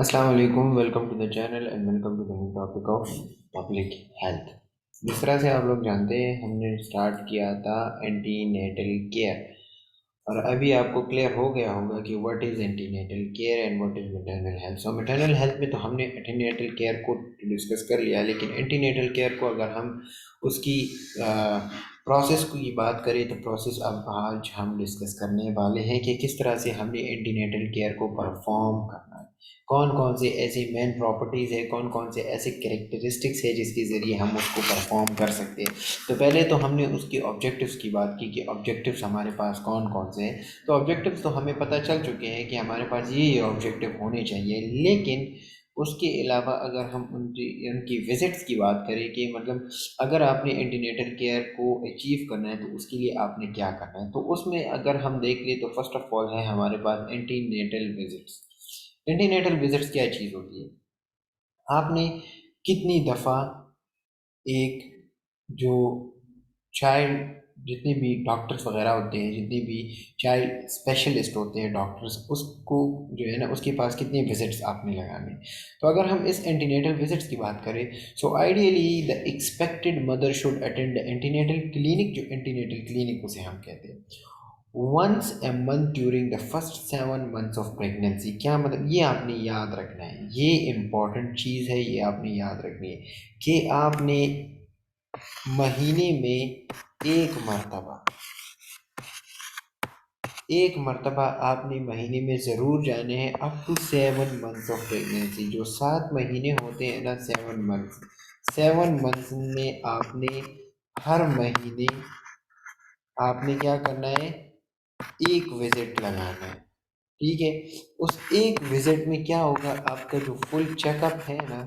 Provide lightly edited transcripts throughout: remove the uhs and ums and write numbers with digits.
अस्सलाम वालेकुम, welcome to the channel and welcome to the new topic of public health. जिस तरह से आप लोग जानते हैं, हमने स्टार्ट किया था एंटी नेटल केयर, और अभी आपको क्लियर हो गया होगा कि what is antenatal care and what is maternal health. So maternal health में तो हमने एंटीनेटल केयर को डिस्कस कर लिया, लेकिन एंटीनेटल केयर को अगर हम उसकी प्रोसेस की बात करें तो प्रोसेस अब आज हम डिस्कस करने वाले हैं कि किस तरह से हमने एंटीनेटल केयर को परफॉर्म करना है, कौन कौन से ऐसी मेन प्रॉपर्टीज़ है, कौन कौन से ऐसे कैरेक्टरिस्टिक्स है जिसके ज़रिए हम उसको परफॉर्म कर सकते हैं। तो पहले तो हमने उसकी ऑब्जेक्टिव्स की बात की कि ऑब्जेक्टिव्स हमारे पास कौन कौन से हैं। तो ऑब्जेक्टिव्स तो हमें पता चल चुके हैं कि हमारे पास ये ऑब्जेक्टिव होने चाहिए, लेकिन उसके अलावा अगर हम उनकी उनकी विजिट्स की बात करें कि मतलब अगर आपने एंटीनेटल केयर को अचीव करना है तो उसके लिए आपने क्या करना है, तो उसमें अगर हम देख लें तो फर्स्ट ऑफ ऑल है हमारे पास एंटीनेटल विजिट्स। एंटीनेटल विजिट्स क्या चीज़ होती है? आपने कितनी दफ़ा एक जो चाइल्ड, जितने भी डॉक्टर्स वगैरह होते हैं, जितने भी चाइल्ड स्पेशलिस्ट होते हैं डॉक्टर्स, उसको जो है ना उसके पास कितने विजिट्स आपने लगाने। तो अगर हम इस एंटीनेटल विजिट्स की बात करें, so ideally the expected mother should attend the antenatal clinic. जो एंटीनेटल क्लिनिक उसे हम कहते हैं, once a month during the first 7 months of pregnancy. क्या मतलब, ये आपने याद रखना है, ये इम्पॉर्टेंट चीज़ है, ये आपने याद रखनी है कि आपने महीने में एक मर्तबा आपने महीने में ज़रूर जाने हैं up to 7 months of pregnancy. जो 7 महीने होते हैं ना, 7 मंथ्स में आपने हर महीने आपने क्या करना है, एक विजिट लगाना है। ठीक है। उस एक विजिट में क्या होगा, आपका जो फुल चेकअप है ना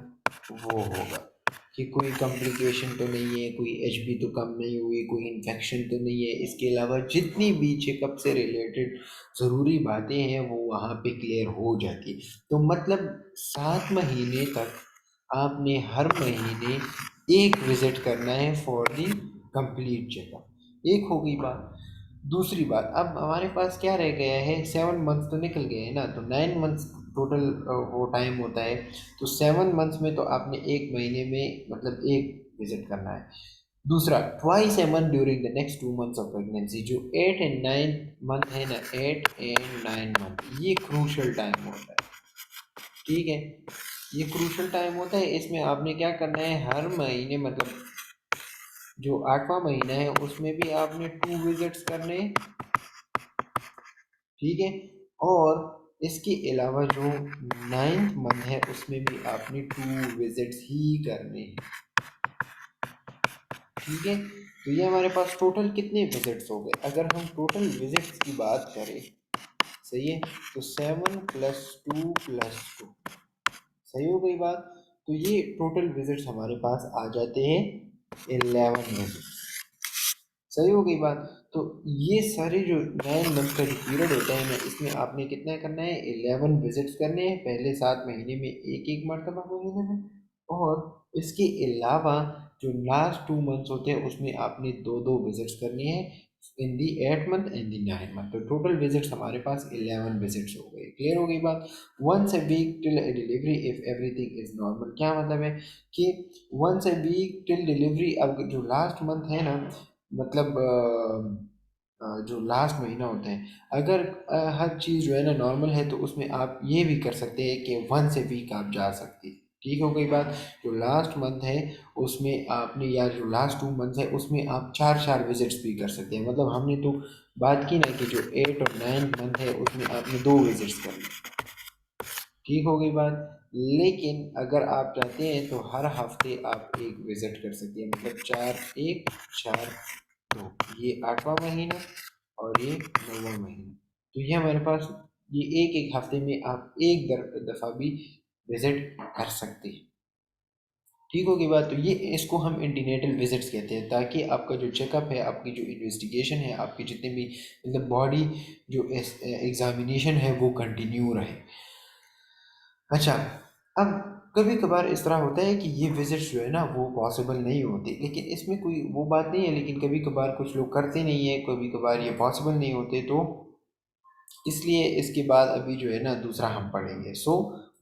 वो होगा कि कोई कॉम्प्लिकेशन तो नहीं है, कोई एचबी तो कम नहीं हुई, कोई इन्फेक्शन तो नहीं है। इसके अलावा जितनी भी चेकअप से रिलेटेड ज़रूरी बातें हैं वो वहाँ पे क्लियर हो जाती है। तो मतलब 7 महीने तक आपने हर महीने एक विजिट करना है फॉर दी कंप्लीट चेकअप। एक हो गई बात। दूसरी बात, अब हमारे पास क्या रह गया है, 7 मंथ्स तो निकल गए हैं ना, तो 9 मंथ्स टोटल वो टाइम होता है। तो 7 मंथ्स में तो आपने एक महीने में मतलब एक विजिट करना है। दूसरा, twice A month during the next 2 months of pregnancy. जो 8 एंड 9 मंथ है ना, 8 एंड 9 मंथ, ये क्रूशल टाइम होता है। ठीक है, ये क्रूशल टाइम होता है। इसमें आपने क्या करना है, हर महीने मतलब जो 8वां महीना है उसमें भी आपने 2 विजिट्स करने। ठीक है। और इसके अलावा जो 9th मंथ है उसमें भी आपने 2 विजिट्स ही करने हैं। ठीक है। तो ये हमारे पास टोटल कितने विजिट्स हो गए, अगर हम टोटल विजिट्स की बात करें, सही है, तो 7 + 2 + 2, सही हो गई बात। तो ये टोटल विजिट्स हमारे पास आ जाते हैं 11 विजिट्स। सही हो गई बात। तो ये सारे जो 9 मंथ का जो पीरियड होता है ना, इसमें आपने कितना करना है, 11 विजिट्स करने हैं पहले 7 महीने में, एक एक मरतबा महीने में। और इसके अलावा जो लास्ट 2 मंथ्स होते हैं उसमें आपने दो दो विजिट्स करनी है, इन दी 8 मंथ एंड दी 9 मंथ। तो टोटल विजिट्स हमारे पास 11 विजिट्स हो गए। क्लियर हो गई बात। Once a week till a delivery if everything is normal. क्या मतलब है कि once a week till delivery, अब जो लास्ट मंथ है ना, मतलब जो लास्ट महीना होता है, अगर हर चीज़ जो है ना नॉर्मल है तो उसमें आप ये भी कर सकते हैं कि वंस ए वीक आप जा सकते हैं। ठीक हो गई बात। जो लास्ट मंथ है उसमें आपने, या जो लास्ट 2 मंथ्स है उसमें आप चार चार विजिट्स भी कर सकते हैं। मतलब हमने तो बात की ना कि जो 8 और 9 मंथ है उसमें आपने 2 विजिट्स करनी। ठीक हो गई बात। लेकिन अगर आप चाहते हैं तो हर हफ्ते आप एक विजिट कर सकते हैं, मतलब 4 1 4 2, ये 8वां महीना और ये 9वां महीना। तो ये हमारे पास, ये एक एक हफ्ते में आप एक दफ़ा भी विजिट कर सकते हैं। ठीक होगी बात। तो ये इसको हम एंटीनेटल विजिट्स कहते हैं, ताकि आपका जो चेकअप है, आपकी जो इन्वेस्टिगेशन है, आपकी जितने भी मतलब बॉडी जो एग्जामिनेशन है वो कंटिन्यू रहे। अच्छा, अब कभी कभार इस तरह होता है कि ये विजिट्स जो है ना वो पॉसिबल नहीं होती, लेकिन इसमें कोई वो बात नहीं है, लेकिन कभी कभार कुछ लोग करते नहीं है, कभी कभार ये पॉसिबल नहीं होते, तो इसलिए इसके बाद अभी जो है ना दूसरा हम पढ़ेंगे। सो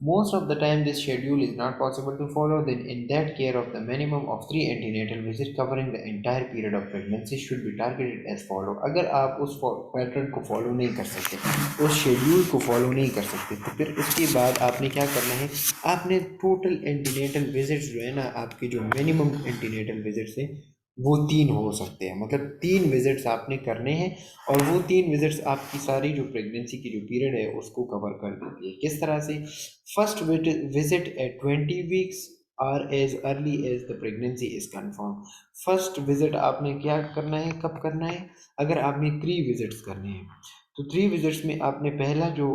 Most of the time, this schedule is not possible to follow. Then, in that care of the minimum of 3 antenatal visits covering the entire period of pregnancy should be targeted as follow. अगर आप उस pattern को follow नहीं कर सकते, उस schedule को follow नहीं कर सकते, तो फिर उसके बाद आपने क्या करना है, आपने टोटल एंटीनेटल विजिट्स जो है ना, आपकी जो मिनिमम एंटीनेटल विजिट्स है वो 3 हो सकते हैं। मतलब 3 विजिट्स आपने करने हैं और वो 3 विजिट्स आपकी सारी जो प्रेगनेंसी की जो पीरियड है उसको कवर कर देती है। किस तरह से? फर्स्ट विजिट एट 20 वीक्स और as early as the pregnancy is confirm. First visit आपने क्या करना है, कब करना है? अगर आपने 3 विजिट्स करने हैं तो 3 विजिट्स में आपने पहला जो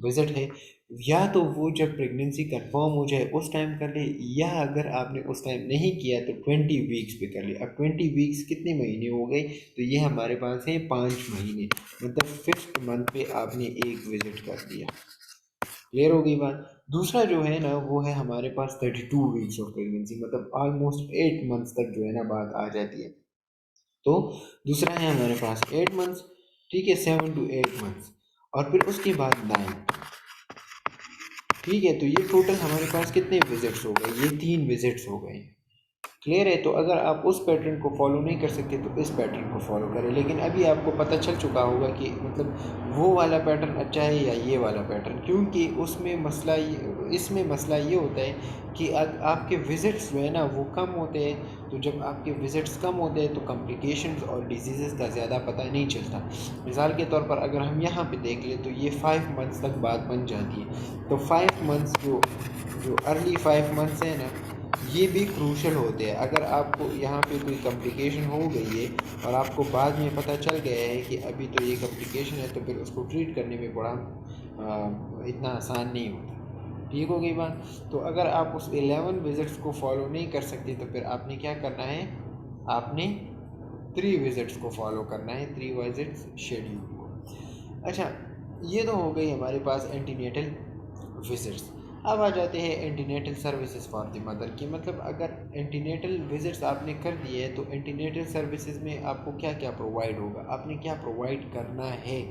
विजिट है, या तो वो जब प्रेगनेंसी कंफर्म हो जाए उस टाइम कर ले, या अगर आपने उस टाइम नहीं किया तो 20 वीक्स पे कर ले। अब 20 वीक्स कितने महीने हो गए? तो ये हमारे पास है 5 महीने, मतलब 5th मंथ पे आपने एक विजिट कर दिया। क्लियर हो गई बात? दूसरा जो है ना वो है हमारे पास 32 वीक्स ऑफ प्रेगनेंसी, मतलब ऑलमोस्ट 8 मंथ्स तक जो है ना बात आ जाती है। तो दूसरा है हमारे पास 8 मंथ्स, ठीक है, 7 to 8 मंथ्स, और फिर उसके बाद 9। ठीक है, तो ये टोटल हमारे पास कितने विजिट्स हो गए? ये 3 विजिट्स हो गए। क्लियर है? तो अगर आप उस पैटर्न को फॉलो नहीं कर सकते तो इस पैटर्न को फॉलो करें। लेकिन अभी आपको पता चल चुका होगा कि मतलब वो वाला पैटर्न अच्छा है या ये वाला पैटर्न, क्योंकि उसमें मसला इसमें मसला ये होता है कि आपके विज़िट्स जो है ना वो कम होते हैं। तो जब आपके विज़िट्स कम होते हैं तो कॉम्प्लिकेशंस और डिजीज़ का ज़्यादा पता नहीं चलता। मिसाल के तौर पर अगर हम यहाँ पे देख लें तो ये 5 मंथ्स तक बात बन जाती है। तो 5 मंथ्स जो जो अर्ली 5 मंथ्स है ना, ये भी क्रूशल होते हैं। अगर आपको यहाँ पे कोई कॉम्प्लिकेशन हो गई है और आपको बाद में पता चल गया है कि अभी तो ये कॉम्प्लिकेशन है, तो फिर उसको ट्रीट करने में बड़ा इतना आसान नहीं होता। ठीक हो गई बात? तो अगर आप उस 11 विजिट्स को फॉलो नहीं कर सकते तो फिर आपने क्या करना है, आपने 3 विजिट्स को फॉलो करना है, 3 विजिट्स शेड्यूल को। अच्छा, ये तो हो गई हमारे पास एंटीनेटल विजिट्स। अब आ जाते हैं antenatal services for the mother की। मतलब अगर एंटीनेटल विजिट्स आपने कर दिए हैं तो एंटीनेटल सर्विसेज में आपको क्या क्या प्रोवाइड होगा, आपने क्या प्रोवाइड करना है।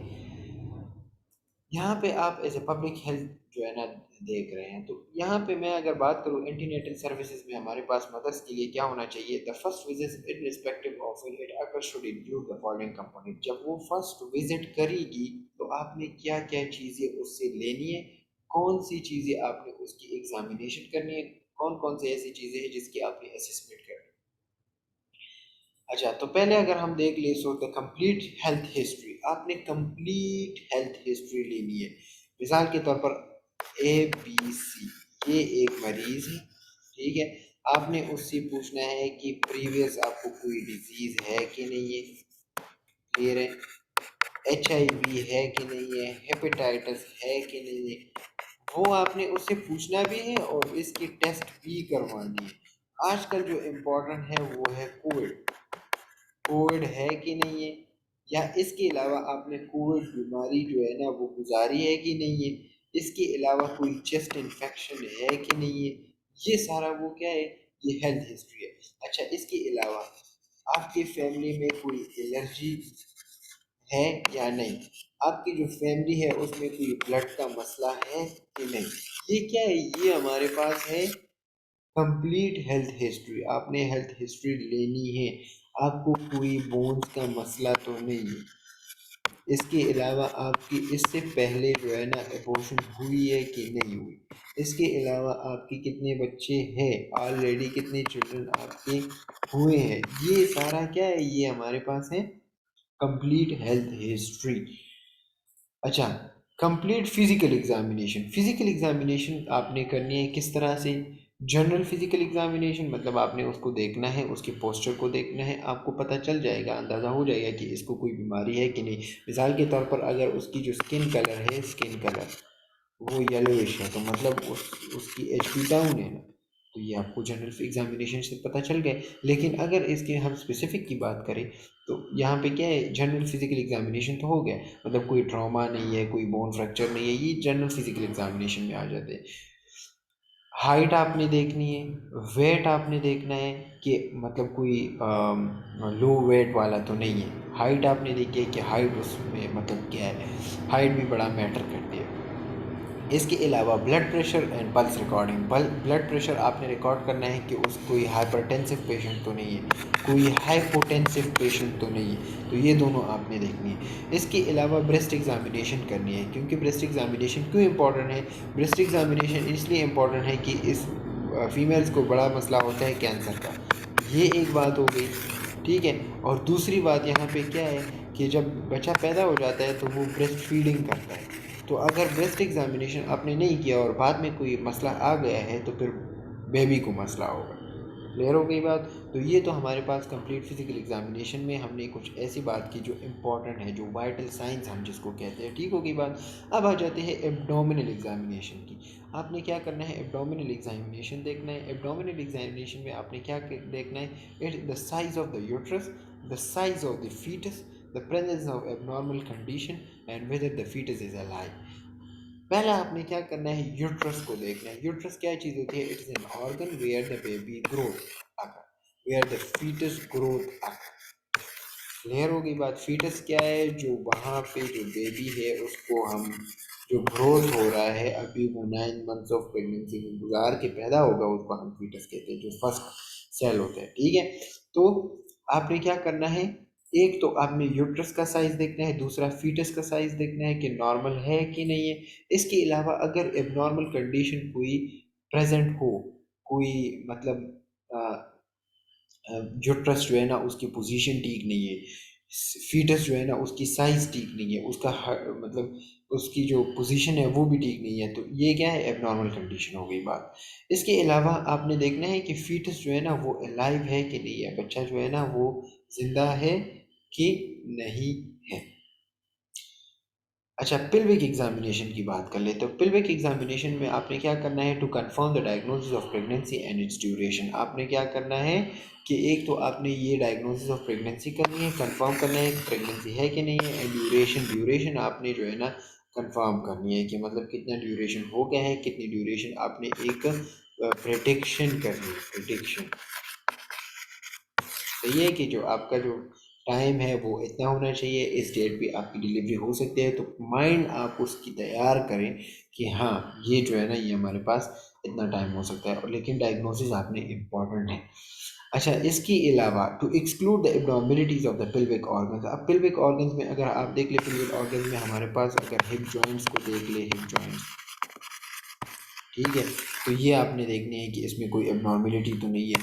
यहाँ पे आप एज ए पब्लिक हेल्थ जो है ना देख रहे हैं, तो यहाँ पे मैं अगर बात करूँ एंटीनेटल सर्विसेज में हमारे पास मदर्स के लिए क्या होना चाहिए। The first visit irrespective of it occur should include the following component. जब वो फर्स्ट विजिट करेगी तो आपने क्या क्या चीज़ें उससे लेनी है, कौन सी चीज़ें आपने उसकी एग्जामिनेशन करनी है, कौन कौन सी ऐसी चीज़ें हैं जिसकी आपने असेसमेंट करनी है। अच्छा, तो पहले अगर हम देख ले so the complete health history, आपने कंप्लीट हेल्थ हिस्ट्री लेनी है। मिसाल के तौर पर ABC, ये एक मरीज़ है, ठीक है। आपने उससे पूछना है कि प्रीवियस आपको कोई डिजीज़ है कि नहीं है, क्लियर है, HIV है कि नहीं है, हेपेटाइटिस है कि नहीं है, वो आपने उससे पूछना भी है और इसकी टेस्ट भी करवानी है। आजकल जो इम्पोर्टेंट है वो है कोविड, कोविड है कि नहीं है, या इसके अलावा आपने कोविड बीमारी जो है ना वो गुजारी है कि नहीं है, इसके अलावा कोई चेस्ट इन्फेक्शन है कि नहीं है, ये सारा वो क्या है, ये हेल्थ हिस्ट्री है। अच्छा, इसके अलावा आपकी फैमिली में कोई एलर्जी है या नहीं, आपकी जो फैमिली है उसमें कोई ब्लड का मसला है कि नहीं, ये क्या है, ये हमारे पास है कंप्लीट हेल्थ हिस्ट्री। आपने हेल्थ हिस्ट्री लेनी है। आपको कोई बोन्स का मसला तो नहीं है, इसके अलावा आपकी इससे पहले जो है ना अबॉर्शन हुई है कि नहीं हुई, इसके अलावा आपके कितने बच्चे हैं, ऑलरेडी कितने चिल्ड्रन आपके हुए हैं, ये सारा क्या है, ये हमारे पास है कंप्लीट हेल्थ हिस्ट्री। अच्छा, complete physical examination, physical examination आपने करनी है किस तरह से? जनरल फिजिकल एग्जामिनेशन, मतलब आपने उसको देखना है, उसके पोस्चर को देखना है, आपको पता चल जाएगा, अंदाज़ा हो जाएगा कि इसको कोई बीमारी है कि नहीं। मिसाल के तौर पर अगर उसकी जो स्किन कलर है, स्किन कलर वो येलोइश है, तो मतलब उसकी HP डाउन है ना, तो ये आपको जनरल एग्जामिनेशन से पता चल गए। लेकिन अगर इसके हम स्पेसिफिक की बात करें तो यहाँ पे क्या है, जनरल फिजिकल एग्जामिनेशन तो हो गया, मतलब कोई ट्रॉमा नहीं है, कोई बोन फ्रैक्चर नहीं है, ये जनरल फिजिकल एग्जामिनेशन में आ जाते हैं। हाइट आपने देखनी है, वेट आपने देखना है कि मतलब कोई लो वेट वाला तो नहीं है, हाइट आपने देखी है कि हाइट उसमें मतलब क्या है, हाइट भी बड़ा मैटर करती है। इसके अलावा blood pressure and pulse recording. Blood pressure आपने रिकॉर्ड करना है कि उस कोई हाइपरटेंसिव पेशेंट तो नहीं है, कोई हाइपोटेंसिव पेशेंट तो नहीं है, तो ये दोनों आपने देखनी है। इसके अलावा ब्रेस्ट एग्जामिनेशन करनी है, क्योंकि ब्रेस्ट एग्जामिनेशन क्यों इंपॉर्टेंट है? ब्रेस्ट एग्जामिनेशन इसलिए इम्पॉर्टेंट है कि इस फीमेल्स को बड़ा मसला होता है कैंसर का, ये एक बात हो गई, ठीक है। और दूसरी बात यहाँ पे क्या है कि जब बच्चा पैदा हो जाता है तो वो ब्रेस्ट फीडिंग करता है, तो अगर ब्रेस्ट एग्जामिनेशन आपने नहीं किया और बाद में कोई मसला आ गया है तो फिर बेबी को मसला होगा। क्लियर हो गई बात? तो ये तो हमारे पास कंप्लीट फिजिकल एग्जामिनेशन में हमने कुछ ऐसी बात की जो इम्पोर्टेंट है, जो वाइटल साइंस हम जिसको कहते हैं, ठीक होगी बात। अब आ जाते हैं एब्डोमिनल एग्जामिनेशन की। आपने क्या करना है? एब्डोमिनल एग्जामिनेशन देखना है। एब्डोमिनल एग्जामिनेशन में आपने क्या देखना है? It the size of the uterus, the size of the foetus, the presence of abnormal condition and whether the foetus is alive. पहले आपने क्या करना है? यूट्रस को देखना है। यूट्रस क्या चीज़ होती है? It is an organ where the baby growth occur, where the foetus growth occur. Clear हो गई बात? फीटस क्या है? जो वहाँ पे जो बेबी है उसको हम, जो ग्रोथ हो रहा है अभी, वो 9 मंथ्स ऑफ प्रेगनेंसी में गुजार के पैदा होगा, उसको हम फीटस कहते हैं, जो फर्स्ट सेल होते हैं, ठीक है। तो आपने क्या करना है? एक तो आपने यूट्रस का साइज देखना है, दूसरा फीटस का साइज देखना है कि नॉर्मल है कि नहीं है। इसके अलावा अगर एबनॉर्मल कंडीशन कोई प्रेजेंट हो, कोई मतलब यूट्रस जो है ना उसकी पोजीशन ठीक नहीं है, फीटस जो है ना उसकी साइज ठीक नहीं है, उसका मतलब उसकी जो पोजीशन है वो भी ठीक नहीं है, तो ये क्या है? एबनॉर्मल कंडीशन हो गई बात। इसके अलावा आपने देखना है कि फीटस जो है ना वो अलाइव है कि नहीं है, बच्चा जो है ना वो जिंदा है कि नहीं है। अच्छा, पिल्विक एग्जामिनेशन की बात कर लेते हो। पिल्विक एग्जामिनेशन में आपने क्या करना है? To confirm the diagnosis of pregnancy and its duration. आपने क्या करना है कि एक तो आपने ये डायग्नोसिस ऑफ प्रेगनेंसी करनी है, कंफर्म करना है कि प्रेगनेंसी है कि नहीं है, एंड ड्यूरेशन आपने जो है ना कंफर्म करनी है कि मतलब कितना ड्यूरेशन हो गया है, कितनी ड्यूरेशन आपने एक प्रेडिक्शन करनी है, प्रेडिक्शन। सही है कि जो आपका जो टाइम है वो इतना होना चाहिए, इस डेट पे आपकी डिलीवरी हो सकती है, तो माइंड आप उसकी तैयार करें कि हाँ ये जो है ना ये हमारे पास इतना टाइम हो सकता है, और लेकिन डायग्नोसिस आपने इम्पॉर्टेंट है। अच्छा, इसके अलावा to exclude the abnormalities of the pelvic organs. अब पिल्विक ऑर्गन्स में अगर आप देख ले, पिल्विक ऑर्गन्स में हमारे पास अगर हिप जॉइंट्स को देख ले, हिप जॉइंट्स, ठीक है, तो ये आपने देखनी है कि इसमें कोई एबनॉर्मेलिटी तो नहीं है।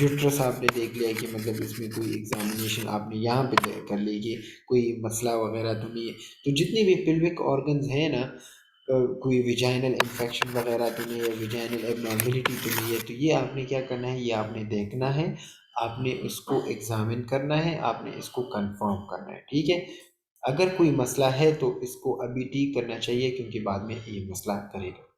यूट्रस आपने देख लिया कि मतलब इसमें कोई एग्जामिनेशन आपने यहाँ पे कर ली कि कोई मसला वगैरह तो नहीं है। तो जितने भी पिल्विक ऑर्गन्स हैं ना, कोई विजाइनल इन्फेक्शन वगैरह तो नहीं है, विजाइनल एबनॉर्मेलिटी तो नहीं है, तो ये आपने क्या करना है? ये आपने देखना है, आपने इसको एग्जामिन करना है, आपने इसको कंफर्म करना है, ठीक है। अगर कोई मसला है तो इसको अभी ठीक करना चाहिए, क्योंकि बाद में ये मसला करेगा।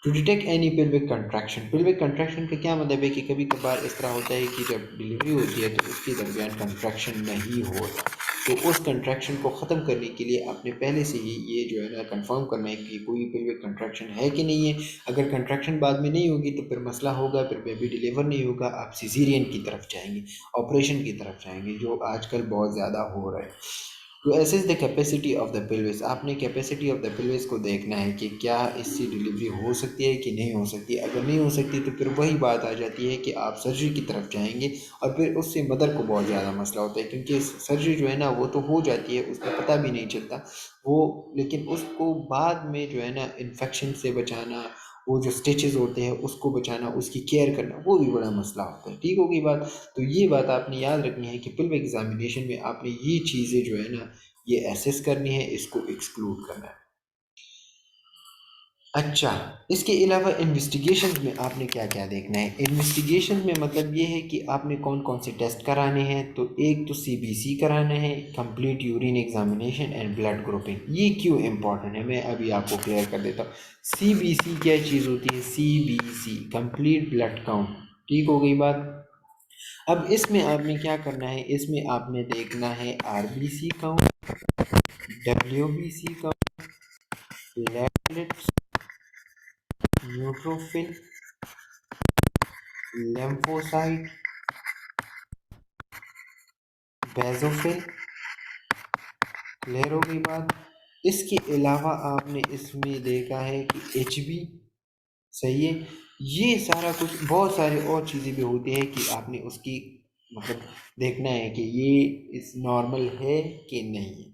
To detect any pelvic contraction. Pelvic contraction का क्या मतलब है कि कभी कभार इस तरह होता है कि जब डिलीवरी होती है तो उसके दरमियान कंट्रैक्शन नहीं होता, तो उस कंट्रैक्शन को ख़त्म करने के लिए आपने पहले से ही ये जो है ना कंफर्म करना है कि कोई पिल्विक कंट्रैक्शन है कि नहीं है। अगर कंट्रैक्शन बाद में नहीं होगी तो फिर मसला होगा, फिर बेबी डिलीवर नहीं होगा, आप सिजेरियन की तरफ जाएंगे, ऑपरेशन की तरफ जाएंगे, जो आजकल बहुत ज़्यादा हो रहा है। To assess the capacity of the pelvis. आपने कैपेसिटी ऑफ द पेल्विस को देखना है कि क्या इससे डिलीवरी हो सकती है कि नहीं हो सकती। अगर नहीं हो सकती तो फिर वही बात आ जाती है कि आप सर्जरी की तरफ जाएंगे, और फिर उससे मदर को बहुत ज़्यादा मसला होता है, क्योंकि सर्जरी जो है ना वो तो हो जाती है, उसका पता भी नहीं चलता वो, लेकिन उसको बाद में जो है ना इन्फेक्शन से बचाना, वो जो स्टिचेस होते हैं उसको बचाना, उसकी केयर करना, वो भी बड़ा मसला होता है, ठीक होगी बात। तो ये बात आपने याद रखनी है कि पिल्विक एग्जामिनेशन में आपने ये चीज़ें जो है ना ये एसेस करनी है, इसको एक्सक्लूड करना है। अच्छा, इसके अलावा इन्वेस्टिगेशन में आपने क्या क्या देखना है? इन्वेस्टिगेशन में मतलब ये है कि आपने कौन कौन से टेस्ट कराने हैं। तो एक तो सीबीसी कराना है, complete urine examination and blood grouping. ये क्यों इंपॉर्टेंट है मैं अभी आपको क्लियर कर देता हूँ। सीबीसी क्या चीज़ होती है? सीबीसी कंप्लीट ब्लड काउंट, ठीक हो गई बात। अब इसमें आपने क्या करना है? इसमें आपने देखना है RBC count, WBC count, platelets, neutrophil, lymphocyte, basophil. Clear हो गई बात। इसके अलावा आपने इसमें देखा है कि HB, सही है। ये सारा कुछ बहुत सारी और चीज़ें भी होती है कि आपने उसकी मतलब देखना है कि ये इस नॉर्मल है कि नहीं है।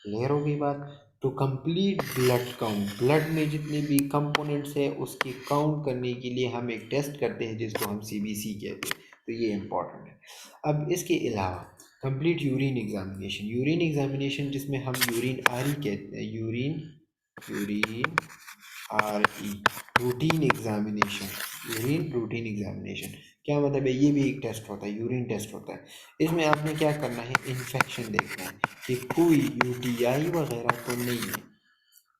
क्लियर हो गई बात। तो कंप्लीट ब्लड काउंट, ब्लड में जितने भी कंपोनेंट्स है उसकी काउंट करने के लिए हम एक टेस्ट करते हैं जिसको हम CBC कहते हैं। तो ये इम्पॉर्टेंट है। अब इसके अलावा complete urine examination, urine examination जिसमें हम यूरिन आरी कहते हैं, urine urine RE, routine examination, urine routine examination क्या मतलब है? ये भी एक टेस्ट होता है, यूरिन टेस्ट होता है। इसमें आपने क्या करना है, इन्फेक्शन देखना है कि कोई UTI वगैरह तो नहीं है,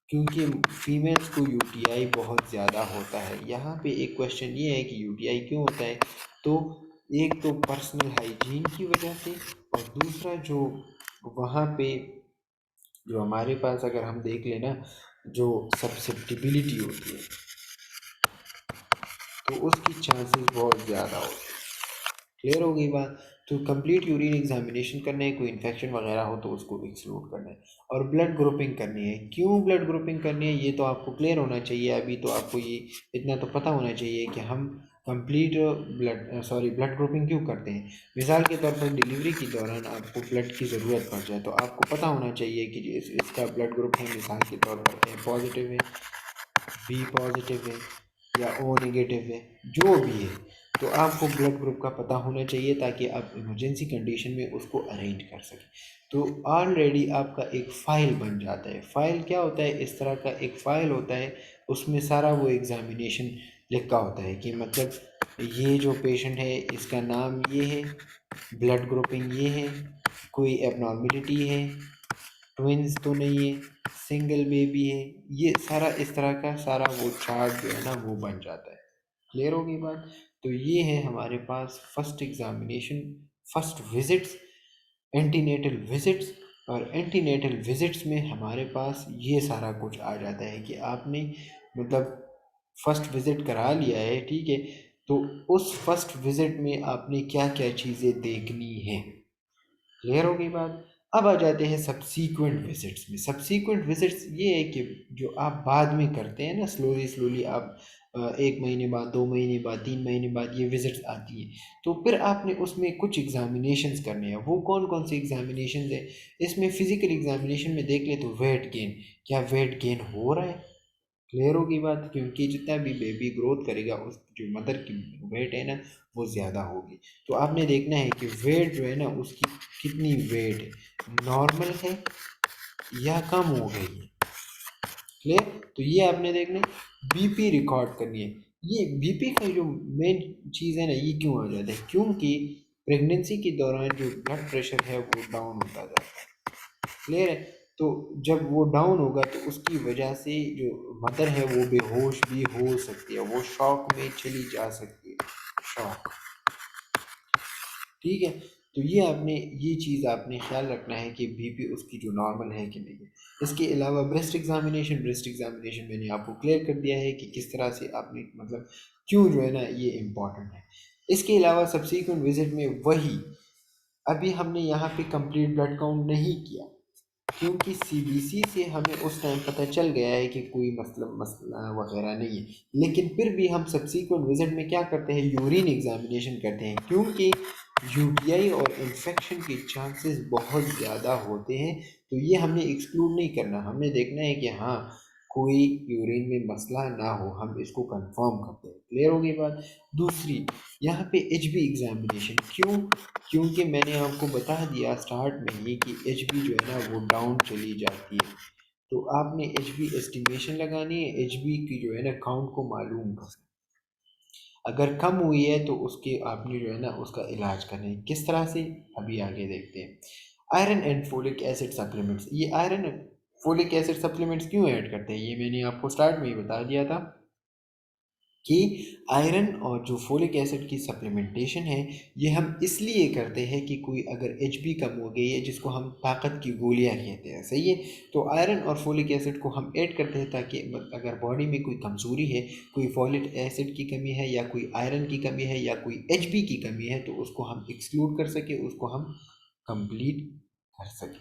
क्योंकि फीमेल्स को UTI बहुत ज़्यादा होता है। यहाँ पे एक क्वेश्चन ये है कि UTI क्यों होता है? तो एक तो पर्सनल हाइजीन की वजह से, और दूसरा जो वहाँ पे जो हमारे पास अगर हम देख लेना जो सब्सिप्टिबिलिटी होती है तो उसकी चांसेस बहुत ज़्यादा होते हैं। क्लियर हो गई बात। तो कंप्लीट यूरिन एग्जामिनेशन करना है, कोई इन्फेक्शन वगैरह हो तो उसको एक्सक्लूड करना है, और ब्लड ग्रुपिंग करनी है। क्यों ब्लड ग्रुपिंग करनी है ये तो आपको क्लियर होना चाहिए। अभी तो आपको ये इतना तो पता होना चाहिए कि हम कंप्लीट ब्लड ग्रुपिंग क्यों करते हैं। मिसाल के तौर पर डिलीवरी के दौरान आपको ब्लड की ज़रूरत पड़ जाए तो आपको पता होना चाहिए कि इसका ब्लड ग्रुप है, मिसाल के तौर पर A पॉजिटिव है, B पॉजिटिव है या O नेगेटिव है, जो भी है। तो आपको ब्लड ग्रुप का पता होना चाहिए ताकि आप इमरजेंसी कंडीशन में उसको अरेंज कर सकें। तो ऑलरेडी आपका एक फ़ाइल बन जाता है। फ़ाइल क्या होता है? इस तरह का एक फ़ाइल होता है, उसमें सारा वो एग्ज़ामिनेशन लिखा होता है कि मतलब ये जो पेशेंट है इसका नाम ये है, ब्लड ग्रुपिंग ये है, कोई एबनॉर्मेलिटी है, ट्विंस तो नहीं है, सिंगल बेबी है, ये सारा इस तरह का सारा वो चार्ट जो है ना वो बन जाता है। क्लियर होगी बात। तो ये है हमारे पास first examination, first visits, antenatal visits. और एंटीनेटल विजिट्स में हमारे पास ये सारा कुछ आ जाता है कि आपने मतलब फर्स्ट विजिट करा लिया है, ठीक है, तो उस फर्स्ट विजिट में आपने क्या क्या चीज़ें देखनी है। क्लियर हो गई बात। अब आ जाते हैं सब्सीक्वेंट विजिट्स में। सब्सीक्वेंट विजिट्स ये है कि जो आप बाद में करते हैं ना, स्लोली स्लोली आप 1 महीने बाद, 2 महीने बाद, 3 महीने बाद ये विजिट्स आती हैं, तो फिर आपने उसमें कुछ एग्जामिनेशंस करने हैं। वो कौन कौन से एग्जामिनेशंस हैं? इसमें फिजिकल एग्जामिनेशन में देख ले तो वेट गेन, क्या वेट गेन हो रहा है? क्लियर होगी बात, क्योंकि जितना भी बेबी ग्रोथ करेगा उस जो मदर की वेट है ना वो ज़्यादा होगी। तो आपने देखना है कि वेट जो है ना उसकी कितनी वेट है, नॉर्मल है या कम हो गई है। क्लियर। तो ये आपने देखना है। BP रिकॉर्ड करनी है। ये BP का जो मेन चीज़ है ना ये क्यों आ जाता है? क्योंकि प्रेगनेंसी के दौरान जो ब्लड प्रेशर है वो डाउन होता जाता है। क्लियर है। तो जब वो डाउन होगा तो उसकी वजह से जो मदर है वो बेहोश भी हो सकती है, वो शॉक में चली जा सकती है, शॉक। ठीक है। तो ये चीज़ आपने ख्याल रखना है कि BP उसकी जो नॉर्मल है कि नहीं है। इसके अलावा ब्रेस्ट एग्जामिनेशन मैंने आपको क्लियर कर दिया है कि किस तरह से आपने मतलब क्यों जो है ना ये इम्पॉर्टेंट है। इसके अलावा सब्सीक्वेंट विजिट में वही अभी हमने यहाँ पे कंप्लीट ब्लड काउंट नहीं किया, क्योंकि CBC से हमें उस टाइम पता चल गया है कि कोई मसला वगैरह नहीं है। लेकिन फिर भी हम सब्सीक्वेंट विजिट में क्या करते हैं, यूरिन एग्जामिनेशन करते हैं, क्योंकि UTI और इन्फेक्शन के चांसेस बहुत ज़्यादा होते हैं। तो ये हमने एक्सक्लूड नहीं करना, हमने देखना है कि हाँ कोई यूरिन में मसला ना हो, हम इसको कंफर्म करते हैं। क्लियर होगी बात। दूसरी यहाँ पे HB एग्जामिनेशन क्यों? क्योंकि मैंने आपको बता दिया स्टार्ट में ही कि HB जो है ना वो डाउन चली जाती है। तो आपने HB एस्टिमेशन लगानी है, HB की जो है ना काउंट को मालूम करना। अगर कम हुई है तो उसके आपने जो है ना उसका इलाज करना है। किस तरह से, अभी आगे देखते हैं। Iron and folic acid supplements, ये आयरन फोलिक एसिड सप्लीमेंट्स क्यों ऐड करते हैं ये मैंने आपको स्टार्ट में ही बता दिया था कि आयरन और जो फोलिक एसिड की सप्लीमेंटेशन है ये हम इसलिए करते हैं कि कोई अगर HB कम हो गई है जिसको हम ताकत की गोलियां कहते हैं, सही है। तो आयरन और फोलिक एसिड को हम ऐड करते हैं ताकि अगर बॉडी में कोई कमज़ोरी है, कोई फोलिक एसिड की कमी है या कोई आयरन की कमी है या कोई HB की कमी है तो उसको हम एक्सक्लूड कर सके, उसको हम कंप्लीट कर सकें।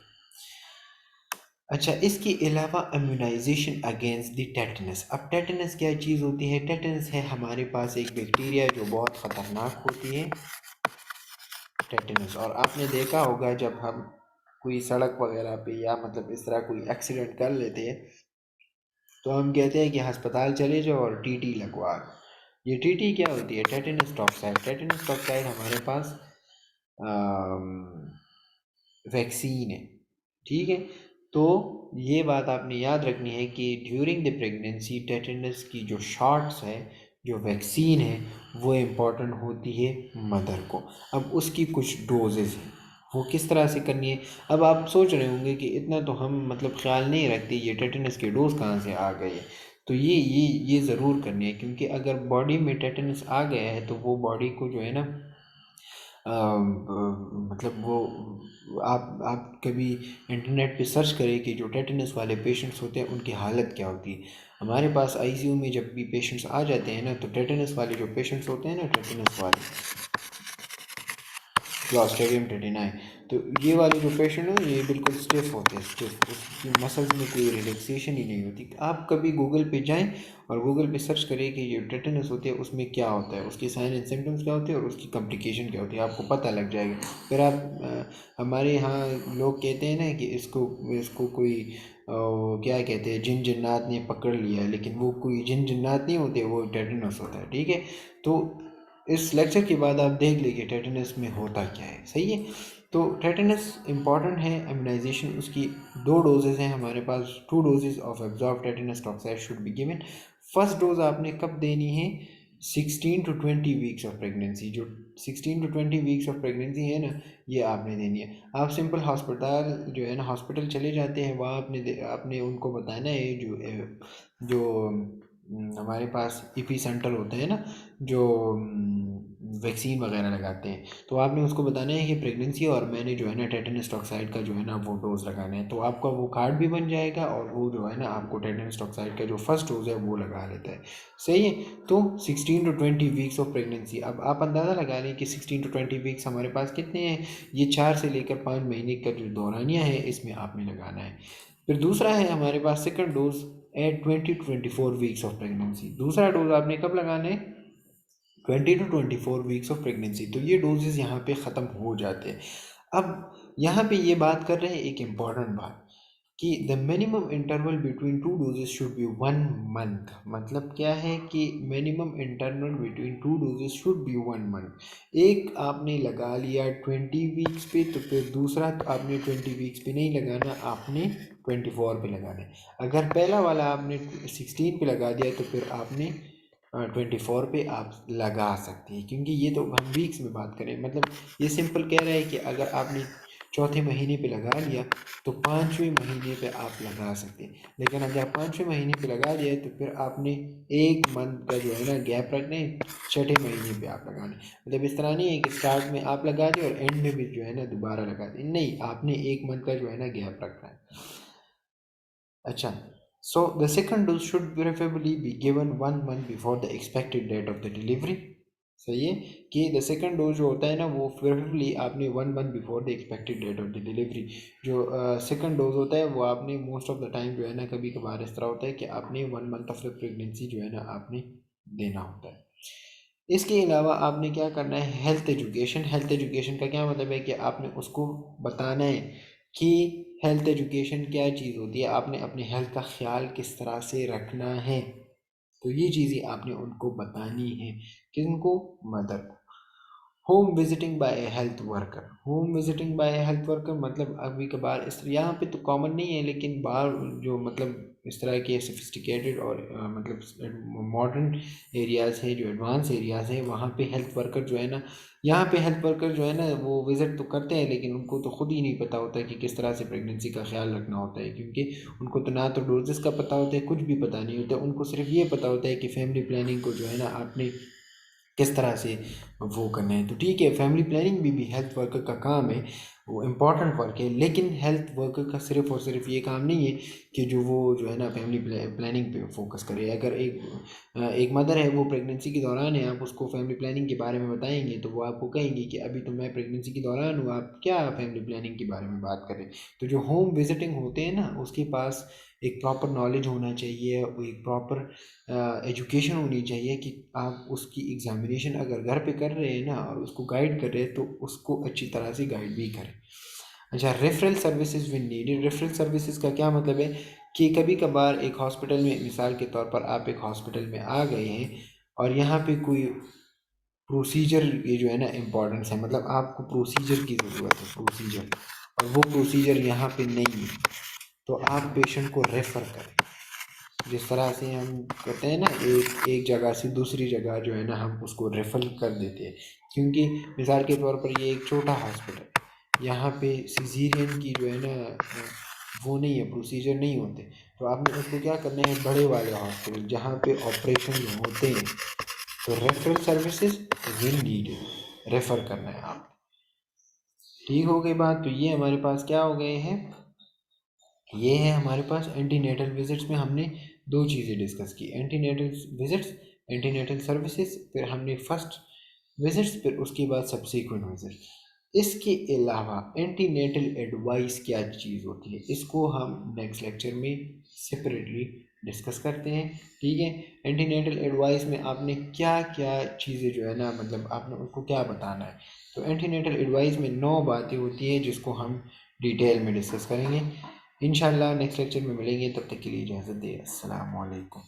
अच्छा, इसके अलावा इम्यूनाइजेशन अगेंस्ट द टेटनस। अब टेटनस क्या चीज़ होती है? टेटनस है हमारे पास एक बैक्टीरिया जो बहुत ख़तरनाक होती है, टेटनस। और आपने देखा होगा जब हम कोई सड़क वगैरह पे या मतलब इस तरह कोई एक्सीडेंट कर लेते हैं तो हम कहते हैं कि अस्पताल चले जाओ और टीटी लगवा। ये टीटी क्या होती है? Tetanus toxoid. टेटनस टॉक्साइड हमारे पास वैक्सीन है, ठीक है। तो ये बात आपने याद रखनी है कि ड्यूरिंग द प्रेगनेंसी टेटनस की जो शॉट्स है, जो वैक्सीन है, वो इम्पॉर्टेंट होती है मदर को। अब उसकी कुछ डोजेज़ हैं, वो किस तरह से करनी है। अब आप सोच रहे होंगे कि इतना तो हम मतलब ख्याल नहीं रखते, ये टेटनस के डोज कहाँ से आ गए। तो ये ज़रूर करनी है, क्योंकि अगर बॉडी में टेटनस आ गया है तो वो बॉडी को जो है ना मतलब वो आप कभी इंटरनेट पे सर्च करें कि जो टेटनस वाले पेशेंट्स होते हैं उनकी हालत क्या होती है। हमारे पास आईसीयू में जब भी पेशेंट्स आ जाते हैं ना, तो टेटनस वाले जो पेशेंट्स होते हैं ना, टेटनस वाले क्लॉस्ट्रिडियम टेटिनाई, तो ये वाले जो पेशेंट हैं ये बिल्कुल स्टिफ होते हैं, स्टिफ, उसकी मसल्स में कोई रिलैक्सेशन ही नहीं होती। आप कभी गूगल पे जाएं और गूगल पे सर्च करें कि ये टेटनस होती है, उसमें क्या होता है, उसके साइन एंड सिम्टम्स क्या होते हैं और उसकी कॉम्प्लिकेशन क्या होती है, आपको पता लग जाएगा। फिर आप हमारे यहाँ लोग कहते हैं ना कि इसको इसको कोई क्या कहते हैं, जिन जिन्नात ने पकड़ लिया है, लेकिन वो कोई जिन जिन्नात नहीं होते, वो टेटनस होता है, ठीक है। तो इस लेक्चर के बाद आप देख लीजिए टेटनस में होता क्या है, सही है। तो टेटनस इंपॉर्टेंट है, इम्यूनाइजेशन उसकी दो डोजेज़ हैं हमारे पास। 2 doses of absorb tetanus toxoid should be given. First dose आपने कब देनी है? 16 to 20 वीक्स ऑफ प्रेगनेंसी। जो 16 to 20 वीक्स ऑफ प्रेगनेंसी है ना, ये आपने देनी है। आप सिंपल हॉस्पिटल जो है ना, हॉस्पिटल चले जाते हैं, वहाँ आपने उनको बताना है, जो हमारे पास ईपी सेंटर होते हैं ना, जो वैक्सीन वगैरह लगाते हैं, तो आपने उसको बताना है कि प्रेगनेंसी और मैंने जो है ना टेटनस टॉक्साइड का जो है ना वो डोज़ लगाना है। तो आपका वो कार्ड भी बन जाएगा और वो जो है ना आपको टेटनस टॉक्साइड का जो फर्स्ट डोज़ है वो लगा लेता है, सही है। तो 16 to 20 वीक्स ऑफ प्रेगनेंसी। अब आप अंदाज़ा लगा लें कि 16 to 20 वीक्स हमारे पास कितने हैं। ये 4 से लेकर 5 महीने का जो दौरानिया है, इसमें आपने लगाना है। फिर दूसरा है हमारे पास second dose at 20 to 24 weeks of pregnancy. दूसरा डोज आपने कब लगाना है? 20 to 24 वीक्स ऑफ प्रेगनेंसी। तो ये डोजेज़ यहाँ पे ख़त्म हो जाते हैं। अब यहाँ पे ये बात कर रहे हैं एक इम्पॉर्टेंट बात, कि the minimum interval between 2 doses should be 1 month. मतलब क्या है कि minimum interval between 2 doses should be 1 month. एक आपने लगा लिया 20 वीक्स पे, तो फिर दूसरा तो आपने 20 वीक्स पे नहीं लगाना, आपने 24 पे लगाना है। अगर पहला वाला आपने 16 पे लगा दिया तो फिर आपने 24 पे आप लगा सकते हैं, क्योंकि ये तो हम वीक्स में बात करें। मतलब ये सिंपल कह रहा है कि अगर आपने चौथे महीने पे लगा लिया तो 5वें महीने पे आप लगा सकते हैं। लेकिन अगर आप 5वें महीने पे लगा दिया तो फिर आपने 1 मंथ का जो है ना गैप रखना है, छठे महीने पे आप लगाना है। मतलब इस तरह नहीं है कि स्टार्ट में आप लगा दें और एंड में भी जो है ना दोबारा लगा दें, नहीं, आपने 1 मंथ का जो है ना गैप रखना है। अच्छा, so the second dose should preferably be given 1 month before the expected date of the delivery। सही है कि द सेकंड डोज जो होता है ना, वो प्रेफरेबली आपने 1 month before the expected date of the delivery. जो सेकंड डोज होता है वो आपने मोस्ट ऑफ द टाइम जो है ना, कभी कभार इस तरह होता है कि आपने 1 मंथ ऑफ द प्रेगनेंसी जो है ना आपने देना होता है। इसके अलावा आपने क्या करना है? Health education. हेल्थ एजुकेशन का क्या मतलब है कि आपने उसको बताना है कि हेल्थ एजुकेशन क्या चीज़ होती है, आपने अपने हेल्थ का ख्याल किस तरह से रखना है। तो ये चीज़ें आपने उनको बतानी है, किनको? मदर को। Home visiting by a health worker. Home visiting by a health worker मतलब अभी कभार इस यहाँ पे तो कॉमन नहीं है, लेकिन बाहर जो मतलब इस तरह के सोफिस्टिकेटेड और मतलब मॉडर्न एरियाज़ हैं, जो एडवांस एरियाज़ हैं, वहाँ पे हेल्थ वर्कर जो है ना, यहाँ पे हेल्थ वर्कर जो है ना वो विज़िट तो करते हैं, लेकिन उनको तो ख़ुद ही नहीं पता होता है कि किस तरह से प्रेगनेंसी का ख्याल रखना होता है। क्योंकि उनको तो ना तो डोजेस का पता होता है, कुछ भी पता नहीं होता, उनको सिर्फ ये पता होता है कि फैमिली प्लानिंग को जो है ना आपने किस तरह से वो करना है। तो ठीक है, फैमिली प्लानिंग भी हेल्थ वर्कर का काम है, वो इम्पॉर्टेंट वर्क है, लेकिन हेल्थ वर्कर का सिर्फ़ और सिर्फ ये काम नहीं है कि वो जो है ना फैमिली प्लानिंग पे फोकस करे। अगर एक मदर है, वो प्रेगनेंसी के दौरान है, आप उसको फैमिली प्लानिंग के बारे में बताएंगे तो वो आपको कहेंगे कि अभी तो मैं प्रेगनेंसी के दौरान हूँ, आप क्या फैमिली प्लानिंग के बारे में बात करें। तो जो होम विजिटिंग होते हैं ना, उसके पास एक प्रॉपर नॉलेज होना चाहिए, वो एक प्रॉपर एजुकेशन होनी चाहिए कि आप उसकी एग्ज़ामिनेशन अगर घर पे कर रहे हैं ना और उसको गाइड कर रहे हैं तो उसको अच्छी तरह से गाइड भी करें। अच्छा, referral services when needed. Referral services का क्या मतलब है कि कभी कभार एक हॉस्पिटल में, मिसाल के तौर पर आप एक हॉस्पिटल में आ गए हैं और यहाँ पे कोई प्रोसीजर, ये जो है ना इम्पोर्टेंस है, मतलब आपको प्रोसीजर की ज़रूरत है, प्रोसीजर, और वो प्रोसीजर यहाँ पे नहीं है, तो आप पेशेंट को रेफ़र करें। जिस तरह से हम कहते हैं ना, एक एक जगह से दूसरी जगह जो है ना हम उसको रेफर कर देते हैं, क्योंकि मिसाल के तौर पर ये एक छोटा हॉस्पिटल, यहाँ पे सिजेरियन की जो है ना वो नहीं है, प्रोसीजर नहीं होते, तो आपने उसको क्या करना है, बड़े वाले हॉस्पिटल जहाँ पे ऑपरेशन होते हैं, तो referral services will needed, refer करना है आप। ठीक हो गई बात। तो ये हमारे पास क्या हो गए हैं, ये है हमारे पास एंटीनेटल विजिट्स में हमने दो चीज़ें डिस्कस की, एंटीनेटल विजिट्स, एंटीनेटल सर्विसेज, फिर हमने फर्स्ट विजिट्स, फिर उसके बाद सब्सीक्वेंट विजिट्स। इसके अलावा एंटीनेटल एडवाइस क्या चीज़ होती है, इसको हम नेक्स्ट लेक्चर में सेपरेटली डिस्कस करते हैं। ठीक है, एंटीनेटल एडवाइस में आपने क्या क्या चीज़ें जो है ना, मतलब आपने उनको क्या बताना है। तो एंटीनेटल एडवाइस में 9 बातें होती हैं जिसको हम डिटेल में डिस्कस करेंगे। इंशाल्लाह नेक्स्ट लेक्चर में मिलेंगे, तब तक के लिए इजाज़त दें। अस्सलाम वालेकुम।